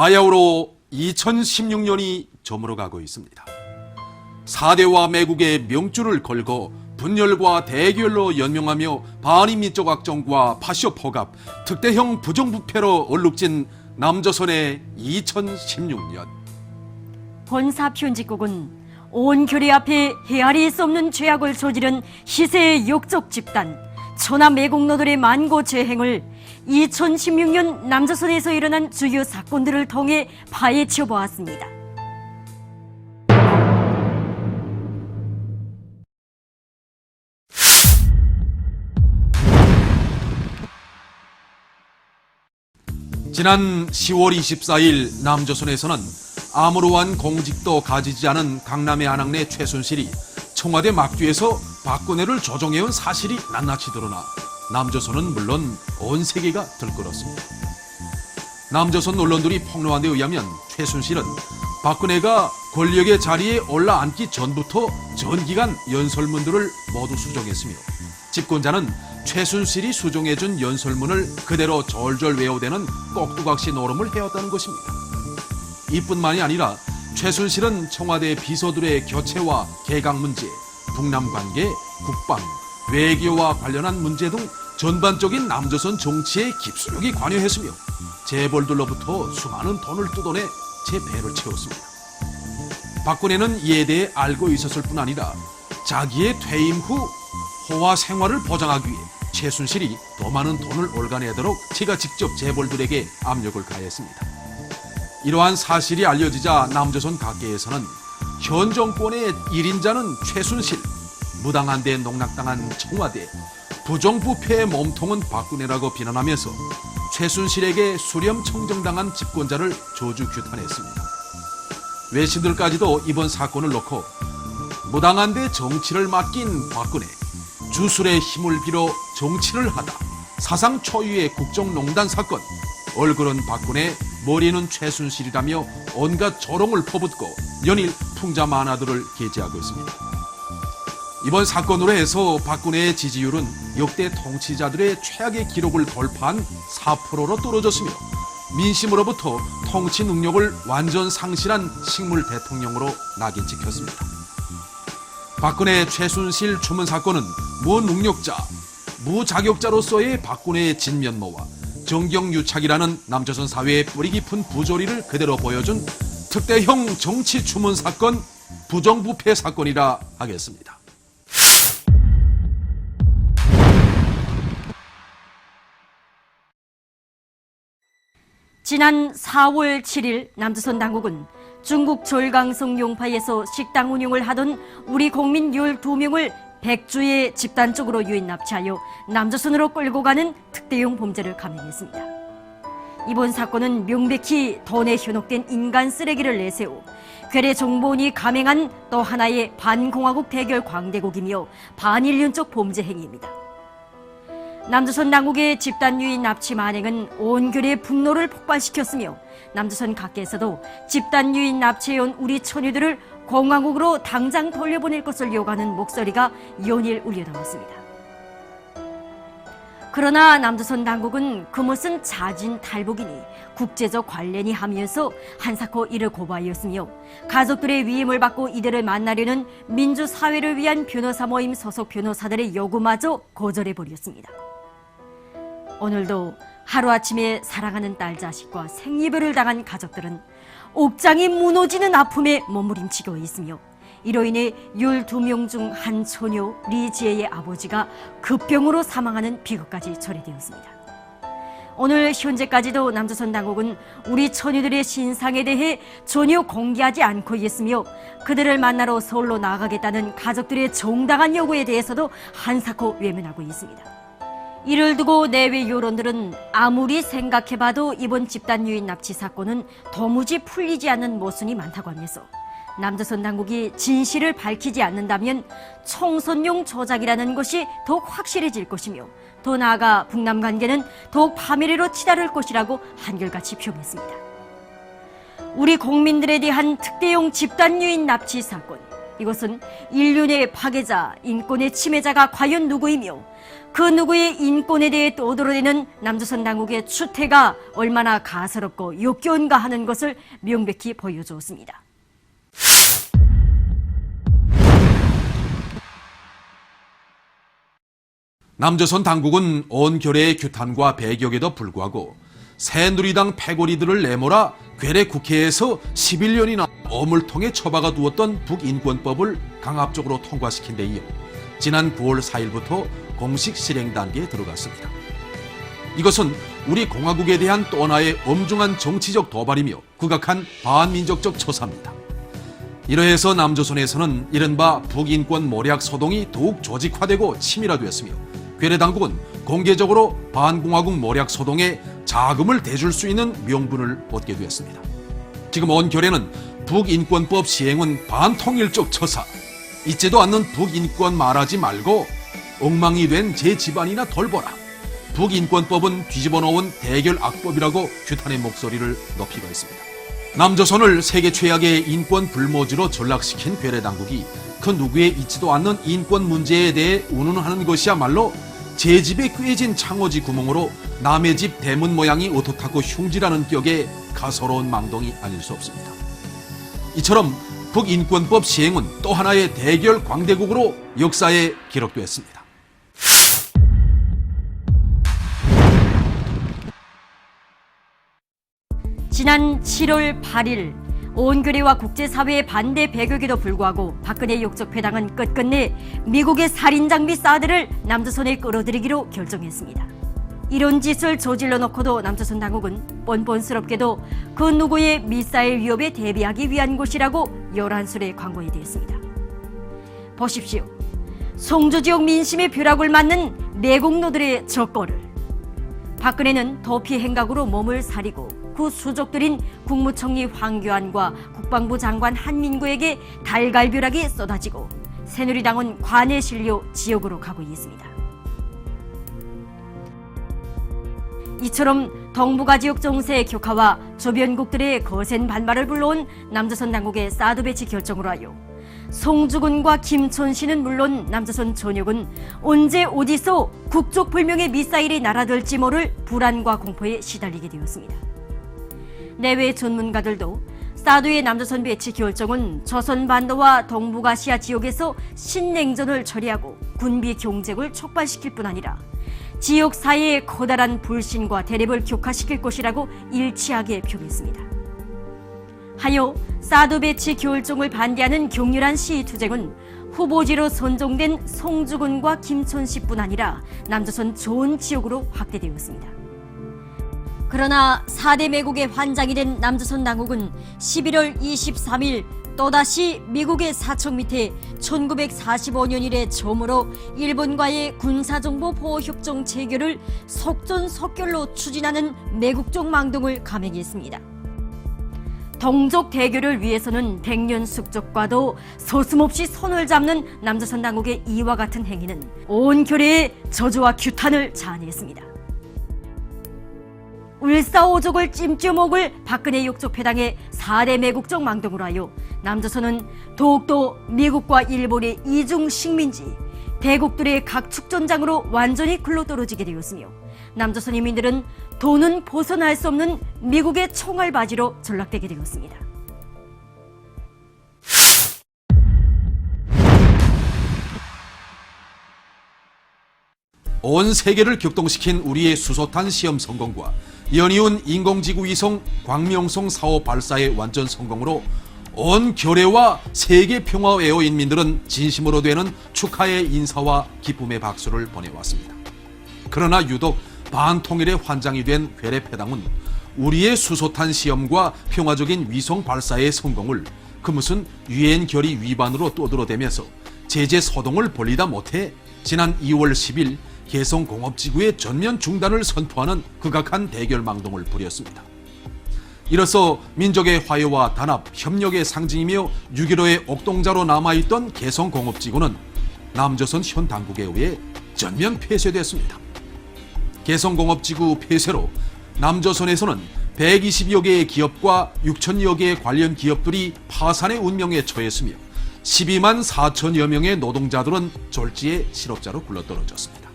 바야흐로 2016년이 저물어가고 있습니다. 4대와 매국의 명주를 걸고 분열과 대결로 연명하며 반인민족 악정과 파쇼 포갑, 특대형 부정부패로 얼룩진 남조선의 2016년. 본사 편집국은 온 교리 앞에 헤아릴 수 없는 죄악을 저지른 시세의 욕적 집단, 천하 매국노들의 만고 재행을 2016년 남조선에서 일어난 주요 사건들을 통해 파헤쳐 보았습니다. 지난 10월 24일 남조선에서는 아무러한 공직도 가지지 않은 강남의 안악내 최순실이 청와대 막뒤에서 박근혜를 조종해온 사실이 낱낱이 드러나 남조선은 물론 온 세계가 들끓었습니다. 남조선 언론들이 폭로한 데 의하면 최순실은 박근혜가 권력의 자리에 올라앉기 전부터 전기간 연설문들을 모두 수정했으며 집권자는 최순실이 수정해준 연설문을 그대로 졸졸 외워대는 꼭두각시 노름을 해왔다는 것입니다. 이뿐만이 아니라 최순실은 청와대 비서들의 교체와 개각 문제, 북남 관계, 국방, 외교와 관련한 문제 등 전반적인 남조선 정치에 깊숙이 관여했으며 재벌들로부터 수많은 돈을 뜯어내 제 배를 채웠습니다. 박근혜는 이에 대해 알고 있었을 뿐 아니라 자기의 퇴임 후 호화 생활을 보장하기 위해 최순실이 더 많은 돈을 올가내도록 제가 직접 재벌들에게 압력을 가했습니다. 이러한 사실이 알려지자 남조선 각계에서는 현 정권의 1인자는 최순실, 무당한 데 농락당한 청와대, 부정부패의 몸통은 박근혜라고 비난하면서 최순실에게 수렴 청정당한 집권자를 저주 규탄했습니다. 외신들까지도 이번 사건을 놓고 무당한 데 정치를 맡긴 박근혜, 주술의 힘을 빌어 정치를 하다, 사상 초유의 국정농단 사건, 얼굴은 박근혜, 머리는 최순실이라며 온갖 조롱을 퍼붓고 연일 풍자 만화들을 게재하고 있습니다. 이번 사건으로 해서 박근혜의 지지율은 역대 통치자들의 최악의 기록을 돌파한 4%로 떨어졌으며 민심으로부터 통치 능력을 완전 상실한 식물 대통령으로 낙인 찍혔습니다. 박근혜 최순실 추문 사건은 무능력자, 무자격자로서의 박근혜의 진면모와 정경유착이라는 남조선 사회의 뿌리 깊은 부조리를 그대로 보여준 특대형 정치 추문 사건, 부정부패 사건이라 하겠습니다. 지난 4월 7일 남조선 당국은 중국 졸강성 용파에서 식당 운영을 하던 우리 국민 12명을 백주에 집단적으로 유인 납치하여 남조선으로 끌고 가는 특대용 범죄를 감행했습니다. 이번 사건은 명백히 돈에 현혹된 인간 쓰레기를 내세워 괴뢰정보원이 감행한 또 하나의 반공화국 대결 광대국이며 반인륜적 범죄 행위입니다. 남조선 당국의 집단 유인 납치 만행은 온 교리의 분노를 폭발시켰으며 남조선 각계에서도 집단 유인 납치해온 우리 처녀들을 공화국으로 당장 돌려보낼 것을 요구하는 목소리가 연일 울려나왔습니다. 그러나 남조선 당국은 그것은 자진 탈북이니 국제적 관련이 하면서 한사코 이를 고발하였으며 가족들의 위임을 받고 이들을 만나려는 민주사회를 위한 변호사 모임 소속 변호사들의 요구마저 거절해버렸습니다. 오늘도 하루아침에 사랑하는 딸 자식과 생이별을 당한 가족들은 옥장이 무너지는 아픔에 몸부림치고 있으며 이로 인해 12명 중 한 처녀 리지혜의 아버지가 급병으로 사망하는 비극까지 처리되었습니다. 오늘 현재까지도 남조선 당국은 우리 처녀들의 신상에 대해 전혀 공개하지 않고 있으며 그들을 만나러 서울로 나아가겠다는 가족들의 정당한 요구에 대해서도 한사코 외면하고 있습니다. 이를 두고 내외 여론들은 아무리 생각해봐도 이번 집단 유인 납치 사건은 도무지 풀리지 않는 모순이 많다고 하면서 남조선 당국이 진실을 밝히지 않는다면 총선용 조작이라는 것이 더욱 확실해질 것이며 더 나아가 북남 관계는 더욱 파멸로 치달을 것이라고 한결같이 표명했습니다. 우리 국민들에 대한 특대용 집단 유인 납치 사건, 이것은 인륜의 파괴자, 인권의 침해자가 과연 누구이며 그 누구의 인권에 대해 떠들어대는 남조선 당국의 추태가 얼마나 가소롭고 역겨운가 하는 것을 명백히 보여주었습니다. 남조선 당국은 온결의 규탄과 배격에도 불구하고 새누리당 패거리들을 내몰아 괴뢰 국회에서 11년이나 어물통에 처박아 두었던 북인권법을 강압적으로 통과시킨 데 이어 지난 9월 4일부터 공식 실행 단계에 들어갔습니다. 이것은 우리 공화국에 대한 또 하나의 엄중한 정치적 도발이며 극악한 반민족적 처사입니다. 이러해서 남조선에서는 이른바 북인권 모략 소동이 더욱 조직화되고 치밀화되었으며 괴뢰 당국은 공개적으로 반공화국 모략 소동에 자금을 대줄 수 있는 명분을 얻게 되었습니다. 지금 온결에는 북인권법 시행은 반통일적 처사, 있지도 않는 북인권 말하지 말고 엉망이 된 제 집안이나 돌보라, 북인권법은 뒤집어 놓은 대결 악법이라고 규탄의 목소리를 높이고 있습니다. 남조선을 세계 최악의 인권 불모지로 전락시킨 괴뢰 당국이 그 누구의 있지도 않는 인권 문제에 대해 운운하는 것이야말로 제 집에 꿰진 창호지 구멍으로 남의 집 대문 모양이 어떻다고 흉지라는 격의 가소로운 망동이 아닐 수 없습니다. 이처럼 북인권법 시행은 또 하나의 대결 광대국으로 역사에 기록되었습니다. 지난 7월 8일 온교례와 국제사회의 반대 배격에도 불구하고 박근혜 욕적 패당은 끝끝내 미국의 살인장비 사드를 남조선에 끌어들이기로 결정했습니다. 이런 짓을 저질러 놓고도 남조선 당국은 뻔뻔스럽게도 그 누구의 미사일 위협에 대비하기 위한 것이라고 11술에 광고해 대었습니다. 보십시오. 송주 지역 민심의 벼락을 맞는 내곡노들의 적거를 박근혜는 도피 행각으로 몸을 사리고 그 수족들인 국무총리 황교안과 국방부 장관 한민구에게 달갈벼락이 쏟아지고 새누리당은 관에 실려 지역으로 가고 있습니다. 이처럼 동북아 지역 정세의 격화와 주변국들의 거센 반발을 불러온 남조선 당국의 사드 배치 결정으로 하여 송주군과 김천시는 물론 남조선 전역은 언제 어디서 국적불명의 미사일이 날아들지 모를 불안과 공포에 시달리게 되었습니다. 내외 전문가들도 사드의 남조선 배치 결정은 조선반도와 동북아시아 지역에서 신냉전을 처리하고 군비 경쟁을 촉발시킬 뿐 아니라 지역 사이의 커다란 불신과 대립을 격화시킬 것이라고 일치하게 표기했습니다. 하여 사드 배치 결정을 반대하는 격렬한 시위 투쟁은 후보지로 선정된 송주군과 김천시뿐 아니라 남조선 전 지역으로 확대되었습니다. 그러나 4대 매국의 환장이 된 남조선 당국은 11월 23일 또다시 미국의 사척 밑에 1945년 이래 처음으로 일본과의 군사정보 보호협정 체결을 속전속결로 추진하는 매국적 망동을 감행했습니다. 동족 대결을 위해서는 백년 숙적과도 서슴없이 손을 잡는 남조선 당국의 이와 같은 행위는 온 결의의 저주와 규탄을 자아냈습니다. 울사오족을 찜쪄먹을 박근혜 욕적 패당의 4대 매국적 망동으로 하여 남조선은 더욱더 미국과 일본의 이중 식민지, 대국들의 각 축전장으로 완전히 굴러떨어지게 되었으며 남조선 인민들은 더는 벗어날 수 없는 미국의 총알바지로 전락되게 되었습니다. 온 세계를 격동시킨 우리의 수소탄 시험 성공과 연이은 인공지구 위성 광명성 사호 발사의 완전 성공으로 온 결의와 세계 평화 애호 인민들은 진심으로 되는 축하의 인사와 기쁨의 박수를 보내왔습니다. 그러나 유독 반통일의 환장이 된 괴뢰 패당은 우리의 수소탄 시험과 평화적인 위성 발사의 성공을 그 무슨 유엔 결의 위반으로 떠들어대면서 제재 소동을 벌리다 못해 지난 2월 10일 개성공업지구의 전면 중단을 선포하는 극악한 대결망동을 부렸습니다. 이로써 민족의 화해와 단합, 협력의 상징이며 6.15의 옥동자로 남아있던 개성공업지구는 남조선 현 당국에 의해 전면 폐쇄됐습니다. 개성공업지구 폐쇄로 남조선에서는 120여 개의 기업과 6천여 개의 관련 기업들이 파산의 운명에 처했으며 12만 4천여 명의 노동자들은 졸지에 실업자로 굴러떨어졌습니다.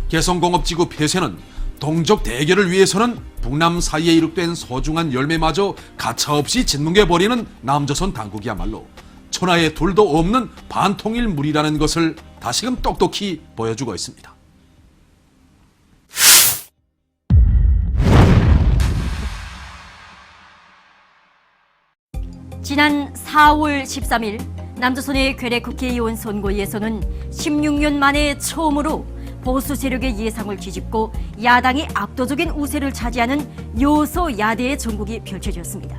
개성공업지구 폐쇄는 동족 대결을 위해서는 북남 사이에 이룩된 소중한 열매마저 가차없이 짓뭉개버리는 남조선 당국이야말로 천하에 둘도 없는 반통일물이라는 것을 다시금 똑똑히 보여주고 있습니다. 지난 4월 13일 남조선의 괴뢰 국회의원 선거에서는 16년 만에 처음으로 보수 세력의 예상을 뒤집고 야당이 압도적인 우세를 차지하는 여소야대의 전국이 펼쳐졌습니다.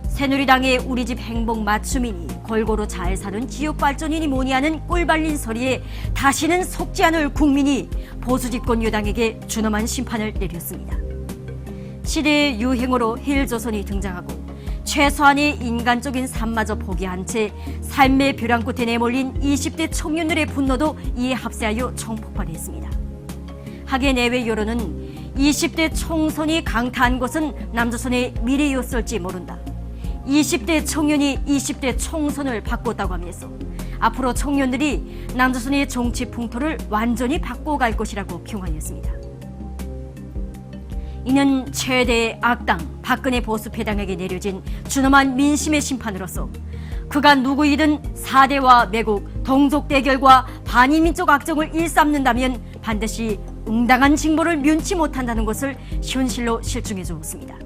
새누리당의 우리 집 행복 맞춤이니 골고루 잘 사는 지역 발전이니 뭐니 하는 꿀발린 소리에 다시는 속지 않을 국민이 보수 집권 여당에게 준엄한 심판을 내렸습니다. 시대의 유행어로 헬조선이 등장하고 최소한의 인간적인 삶마저 포기한 채 삶의 벼랑 끝에 내몰린 20대 청년들의 분노도 이에 합세하여 총폭발했습니다. 하계 내외 여론은 20대 총선이 강타한 것은 남조선의 미래였을지 모른다. 20대 청년이 20대 총선을 바꿨다고 하면서 앞으로 청년들이 남조선의 정치 풍토를 완전히 바꿔갈 것이라고 평하였습니다. 이는 최대의 악당 박근혜 보수패당에게 내려진 준엄한 민심의 심판으로서 그간 누구이든 4대와 매국, 동족 대결과 반이민족 악정을 일삼는다면 반드시 응당한 징벌을 면치 못한다는 것을 현실로 실증해 주었습니다.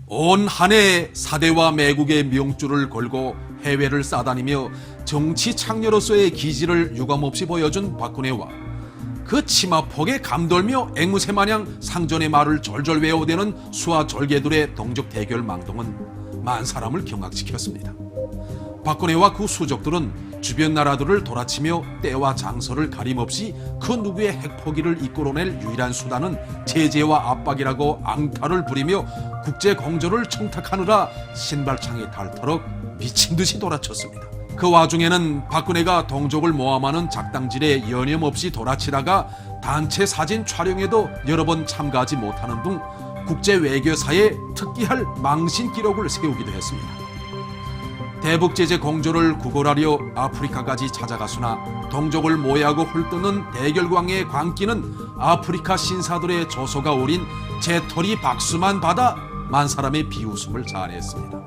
온 한 해 4대와 매국의 명줄을 걸고 해외를 싸다니며 정치 창녀로서의 기질을 유감없이 보여준 박근혜와 그 치마폭에 감돌며 앵무새 마냥 상전의 말을 절절 외워대는 수하절개들의 동족 대결 망동은 만 사람을 경악시켰습니다. 박근혜와 그 수족들은 주변 나라들을 돌아치며 때와 장소를 가림없이 그 누구의 핵포기를 이끌어낼 유일한 수단은 제재와 압박이라고 앙탈을 부리며 국제 공조를 청탁하느라 신발창이 닳도록 미친 듯이 돌아쳤습니다. 그 와중에는 박근혜가 동족을 모함하는 작당질에 여념없이 돌아치다가 단체 사진 촬영에도 여러 번 참가하지 못하는 등 국제 외교사에 특기할 망신 기록을 세우기도 했습니다. 대북 제재 공조를 구걸하려 아프리카까지 찾아갔으나 동족을 모해하고 훑뜨는 대결광의 광기는 아프리카 신사들의 조소가 오린 재털이 박수만 받아 만 사람의 비웃음을 자아냈습니다.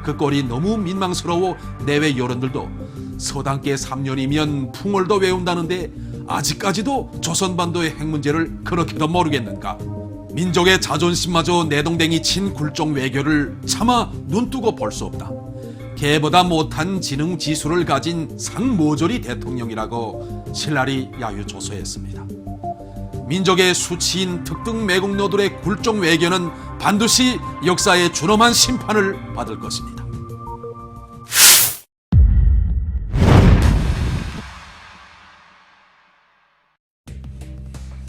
그 꼴이 너무 민망스러워 내외 여론들도 서당계 3년이면 풍월도 외운다는데 아직까지도 조선반도의 핵 문제를 그렇게도 모르겠는가? 민족의 자존심마저 내동댕이 친 굴종 외교를 차마 눈뜨고 볼 수 없다. 개보다 못한 지능 지수를 가진 상모조리 대통령이라고 신랄히 야유조소했습니다. 민족의 수치인 특등 매국노들의 굴종 외교는 반드시 역사의 준엄한 심판을 받을 것입니다.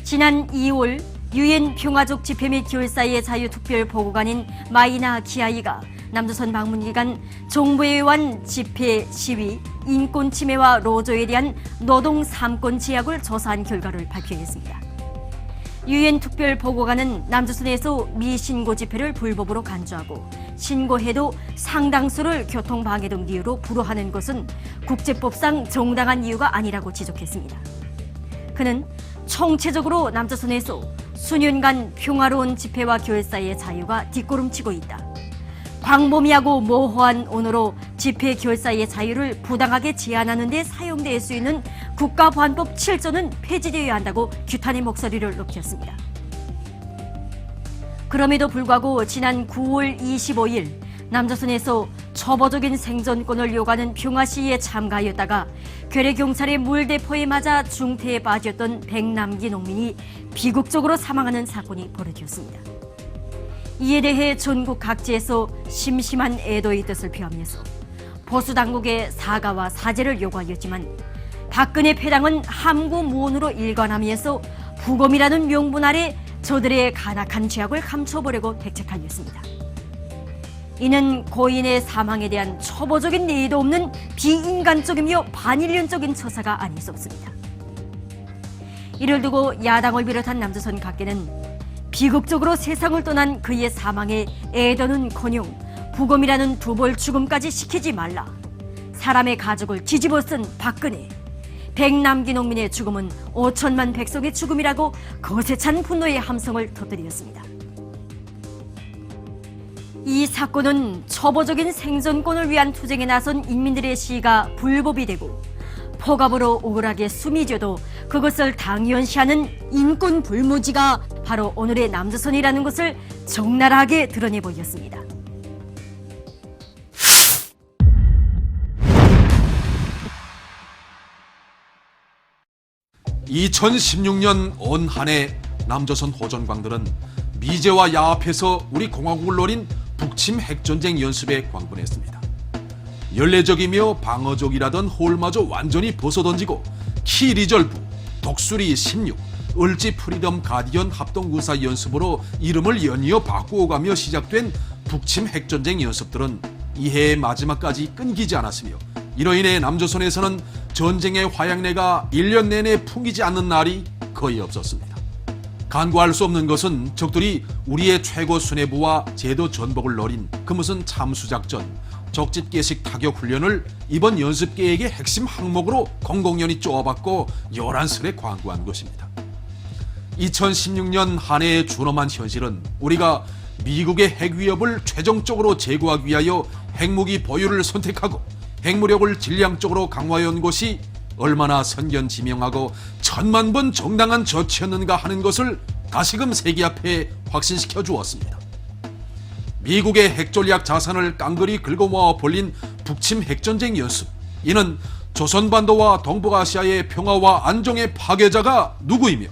지난 2월 유엔 평화적 집회 및 결사의 자유특별보고관인 마이나 기아이가 남조선 방문 기간 정부에 의한 집회, 시위, 인권 침해와 노조에 대한 노동 3권 제약을 조사한 결과를 발표했습니다. 유엔 특별보고관은 남조선에서 미신고 집회를 불법으로 간주하고 신고해도 상당수를 교통방해 등 이유로 불허하는 것은 국제법상 정당한 이유가 아니라고 지적했습니다. 그는 총체적으로 남조선에서 수년간 평화로운 집회와 결사의 자유가 뒷걸음치고 있다. 광범위하고 모호한 언어로 집회 결사의 자유를 부당하게 제한하는 데 사용될 수 있는 국가보안법 7조는 폐지되어야 한다고 규탄의 목소리를 높였습니다. 그럼에도 불구하고 지난 9월 25일 남조선에서 초보적인 생존권을 요구하는 평화시위에 참가하였다가 괴뢰경찰의 물대포에 맞아 중태에 빠졌던 백남기 농민이 비극적으로 사망하는 사건이 벌어졌습니다. 이에 대해 전국 각지에서 심심한 애도의 뜻을 표하면서 보수 당국의 사과와 사죄를 요구하였지만 박근혜 패당은 함구무언으로 일관하면서 부검이라는 명분 아래 저들의 간악한 죄악을 감춰보려고 백책하였습니다. 이는 고인의 사망에 대한 초보적인 예의도 없는 비인간적이며 반인륜적인 처사가 아닐 수 없습니다. 이를 두고 야당을 비롯한 남조선 각계는 비극적으로 세상을 떠난 그의 사망에 애도는커녕 부검이라는 두벌 죽음까지 시키지 말라. 사람의 가족을 뒤집어 쓴 박근혜. 백남기 농민의 죽음은 5천만 백성의 죽음이라고 거세 찬 분노의 함성을 터뜨렸습니다. 이 사건은 초보적인 생존권을 위한 투쟁에 나선 인민들의 시가 불법이 되고 폭압으로 억울하게 숨이 져도 그것을 당연시하는 인권 불무지가 바로 오늘의 남조선이라는 것을 적나라하게 드러내 보였습니다. (2016년) 온 한 해 남조선 호전광들은 미제와 야합해서 우리 공화국을 노린 북침 핵전쟁 연습에 광분했습니다. 연례적이며 방어적이라던 홀마저 완전히 벗어던지고 키리절부, 독수리 16, 을지 프리덤 가디언 합동군사 연습으로 이름을 연이어 바꾸어가며 시작된 북침 핵전쟁 연습들은 이 해의 마지막까지 끊기지 않았으며 이로 인해 남조선에서는 전쟁의 화약내가 1년 내내 풍기지 않는 날이 거의 없었습니다. 간과할 수 없는 것은 적들이 우리의 최고 수뇌부와 제도 전복을 노린 그 무슨 참수작전, 적집게식 타격 훈련을 이번 연습 계획의 핵심 항목으로 공공연히 쪼아봤고 요란스레 광고한 것입니다. 2016년 한 해의 준엄한 현실은 우리가 미국의 핵 위협을 최종적으로 제거하기 위하여 핵무기 보유를 선택하고 핵무력을 질량적으로 강화해 온 것이 얼마나 선견지명하고 천만 번 정당한 조치였는가 하는 것을 다시금 세계 앞에 확신시켜 주었습니다. 미국의 핵전략 자산을 깡그리 긁어모아 벌린 북침 핵전쟁 연습. 이는 조선반도와 동북아시아의 평화와 안정의 파괴자가 누구이며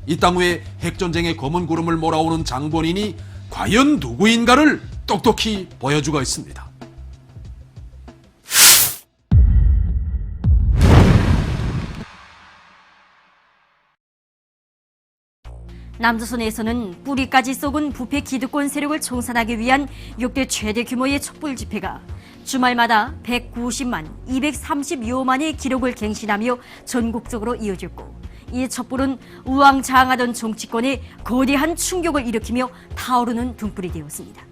이 땅 위에 핵전쟁의 검은 구름을 몰아오는 장본인이 과연 누구인가를 똑똑히 보여주고 있습니다. 남조선에서는 뿌리까지 썩은 부패 기득권 세력을 청산하기 위한 역대 최대 규모의 촛불 집회가 주말마다 190만, 232호만의 기록을 갱신하며 전국적으로 이어졌고 이 촛불은 우왕좌왕하던 정치권에 거대한 충격을 일으키며 타오르는 등불이 되었습니다.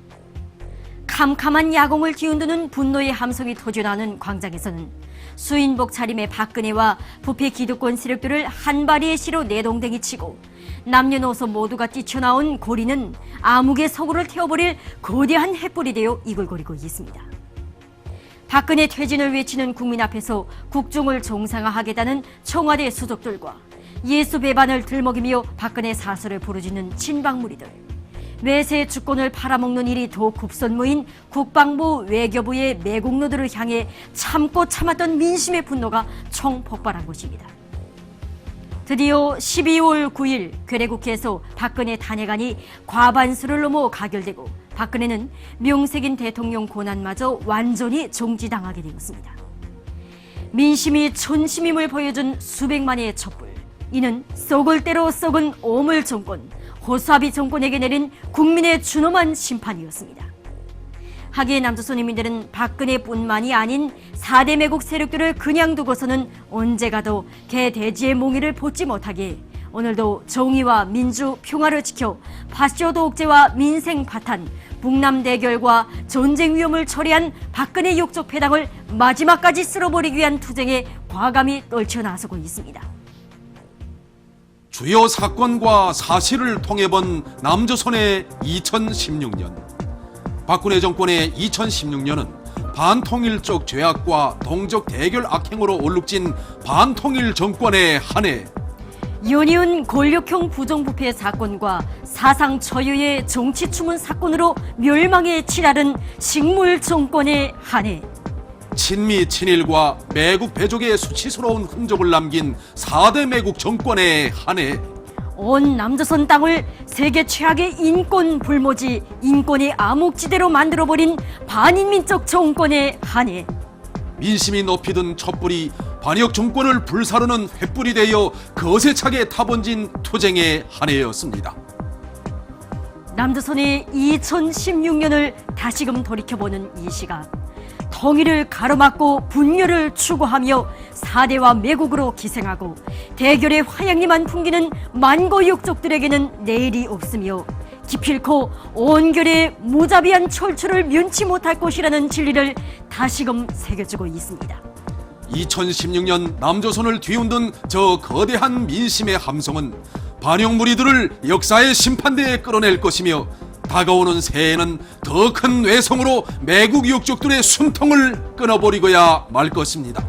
캄캄한 야공을 뒤흔드는 분노의 함성이 터져나오는 광장에서는 수인복 차림의 박근혜와 부패 기득권 세력들을 한 바리의 시로 내동댕이 치고 남녀노소 모두가 뛰쳐나온 고리는 암흑의 서구를 태워버릴 거대한 횃불이 되어 이글거리고 있습니다. 박근혜 퇴진을 외치는 국민 앞에서 국정을 정상화하겠다는 청와대 수석들과 예수 배반을 들먹이며 박근혜 사설을 부르짖는 친박무리들, 외세 주권을 팔아먹는 일이 더 급선무인 국방부 외교부의 매국노들을 향해 참고 참았던 민심의 분노가 총폭발한 것입니다. 드디어 12월 9일 괴뢰국회에서 박근혜 탄핵안이 과반수를 넘어 가결되고 박근혜는 명색인 대통령 권한마저 완전히 정지당하게 되었습니다. 민심이 천심임을 보여준 수백만의 촛불. 이는 썩을 대로 썩은 오물 정권, 호수아비 정권에게 내린 국민의 준엄한 심판이었습니다. 하기에 남조선 인민들은 박근혜뿐만이 아닌 4대 매국 세력들을 그냥 두고서는 언제 가도 개 돼지의 몽이를 벗지 못하게 오늘도 정의와 민주, 평화를 지켜 파쇼도 억제와 민생 파탄, 북남 대결과 전쟁 위험을 처리한 박근혜 욕적 패당을 마지막까지 쓸어버리기 위한 투쟁에 과감히 떨쳐나서고 있습니다. 주요 사건과 사실을 통해 본 남조선의 2016년. 박근혜 정권의 2016년은 반통일적 죄악과 동적 대결 악행으로 얼룩진 반통일 정권의 한 해. 연이은 권력형 부정부패 사건과 사상 초유의 정치 추문 사건으로 멸망에 치달은 식물 정권의 한 해. 친미 친일과 매국 배족의 수치스러운 흔적을 남긴 4대 매국 정권의 한 해. 온 남조선 땅을 세계 최악의 인권 불모지, 인권의 암흑지대로 만들어버린 반인민적 정권의 한 해. 민심이 높이든 촛불이 반역 정권을 불사르는 횃불이 되어 거세차게 타번진 투쟁의 한 해였습니다. 남조선의 2016년을 다시금 돌이켜보는 이 시각. 통일을 가로막고 분열을 추구하며 4대와 매국으로 기생하고 대결의 화양리만 풍기는 만고 욕족들에게는 내일이 없으며 기필코 온결의 무자비한 철출을 면치 못할 것이라는 진리를 다시금 새겨주고 있습니다. 2016년 남조선을 뒤흔든 저 거대한 민심의 함성은 반영 무리들을 역사의 심판대에 끌어낼 것이며 다가오는 새해에는 더 큰 외성으로 매국 육족들의 숨통을 끊어버리고야 말 것입니다.